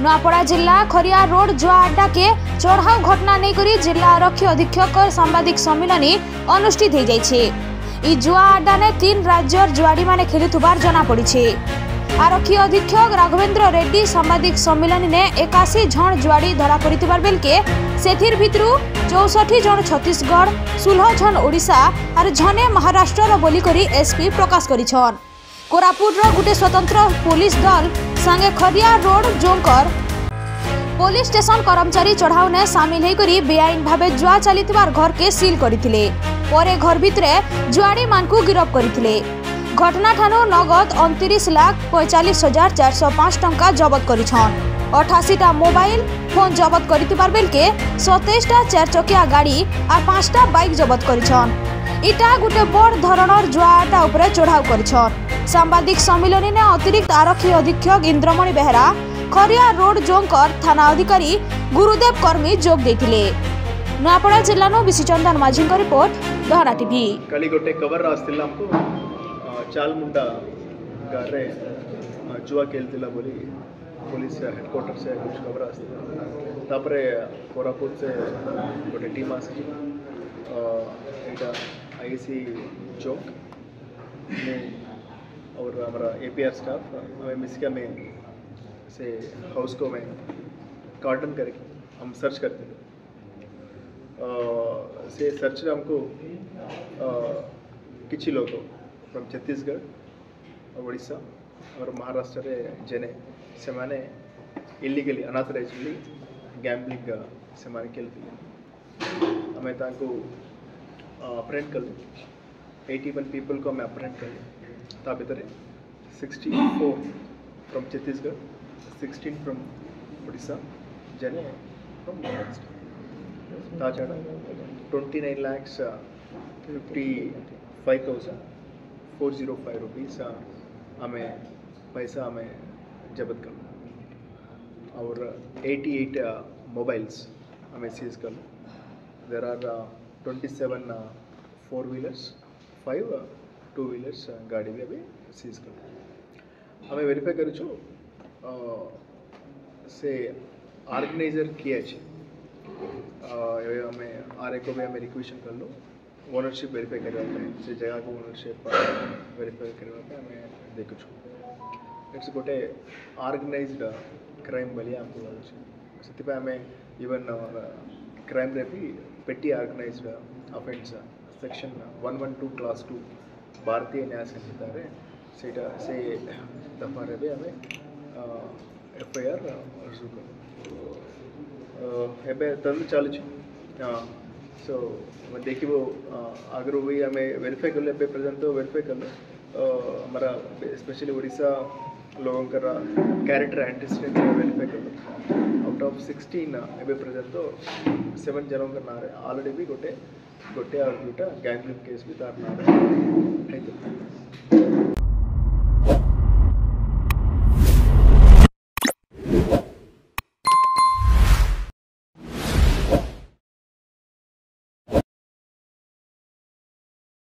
नुआपड़ा जिला खरिया रोड जुआ अड्डा के चढ़ाऊ घटना नहीं करी जिला आरक्षी अधीक्षक सांबादिक सम्मिलन अनुष्ठित हो जाए। जुआ अड्डा ने 3 राज्यर जुआड़ी माने खेलुथुबार जना पड़ी। आरक्षी अधीक्षक राघवेंद्र रेड्डी सांबादिक सम्मिलन ने 81 जन जुआड़ी धरा पड़िथिबार बेलके सेथिर भितरु 64 जन छत्तीसगढ़, 16 जन ओडिशा और जने महाराष्ट्र बोली करी एसपी प्रकाश करिछन। कोरापुटर गुटे स्वतंत्र पुलिस दल संगे खरिया रोड जोंकर पुलिस स्टेशन कर्मचारी चढ़ाऊ ने सामिल होकर बेआईन भावे जुआ चलीथिबार घर के सील करथिले। परे घर भितरे जुआड़ी मानकु गिरफ करथिले। घटना ठानु नगद 29,45,405 टंका जबत करिछन। 88टा मोबाइल फोन जबत करथिबार बेलके 27टा 4 चकिया गाड़ी और 5टा बाइक जबत करिछन। इटा गुटे बड़ धरणर जुआ अड्डा उपरे चढ़ाऊ करिछन। सांबादिक सम्मिलन ने अतिरिक्त आरक्षी अधीक्षक इंद्रमणि बेहरा, खरिया रोड जोंकर थाना अधिकारी गुरुदेव कर्मी जोग देथिले। नुआपड़ा जिल्ला नो विशिचंदन माझी को रिपोर्ट, दहरा टीवी। कली गोटे कवर आस्तिला हमको चालमुंडा गारे जुआ खेलतिला बोली पुलिस हेडक्वार्टर से कुछ खबर आस्तिला। तापरे कोरापुट से गोटे टीम आसी एटा आईसी चौक में और हमारा एपीआर स्टाफ हमें मिसका में से हाउस को में कार्डन करके हम सर्च करते थे। से सर्च हमको किसी लोग फ्रॉम छत्तीसगढ़ और उड़ीसा और महाराष्ट्र रे जने से माने इलीगली अनाथराइजली गैम्बलिंग से माने खेलती हमें ताको अपरेंट कर 81 पीपल को हमें अपरेंट कर ता भीतर 64 फ्रॉम छत्तीसगढ़, 16 फ्रॉम उड़ीसा, जने फ्रॉम महाराष्ट्र। ताछाड़ा 29,55,405 रुपीस हमें पैसा हमें जब्त कर और 88 मोबाइल्स हमें सीज कर। देर आर 27 4 व्हीलर्स, 5 2 व्हीलर्स गाड़ी भी अभी सीज कर हमें वेरीफाई कर से ऑर्गेनाइजर किए हमें आर को भी हमें रिक्वेशन कर लो ओनरशिप वेरीफाई करवा से जगह को ओनरशिप वेरीफाई करवा हमें देखो इट्स गोटे ऑर्गेनाइज्ड क्राइम बोलिए हमको से हमें इवन क्राइम रे भी पेटी ऑर्गेनाइज्ड अफेंस सेक्शन 112 क्लास 2 भारतीय न्याय संहिता रे सेटा से दफा रे भी हमें एफआईआर रुजू कर एबे तंद चलुची। सो देखिए वो अगर वही हमें वेरीफाई कर ले प्रेजेंट तो वेरीफाई कर लो हमारा स्पेशली उड़ीसा लोगों का कैरेक्टर एंटीसिडेंट वेरीफाई कर लो। आउट ऑफ 16 एबे प्रेजेंट तो 7 जनों का नारे ऑलरेडी भी गोटे और दूटा गैंगलिंग केस भी तार नारे है।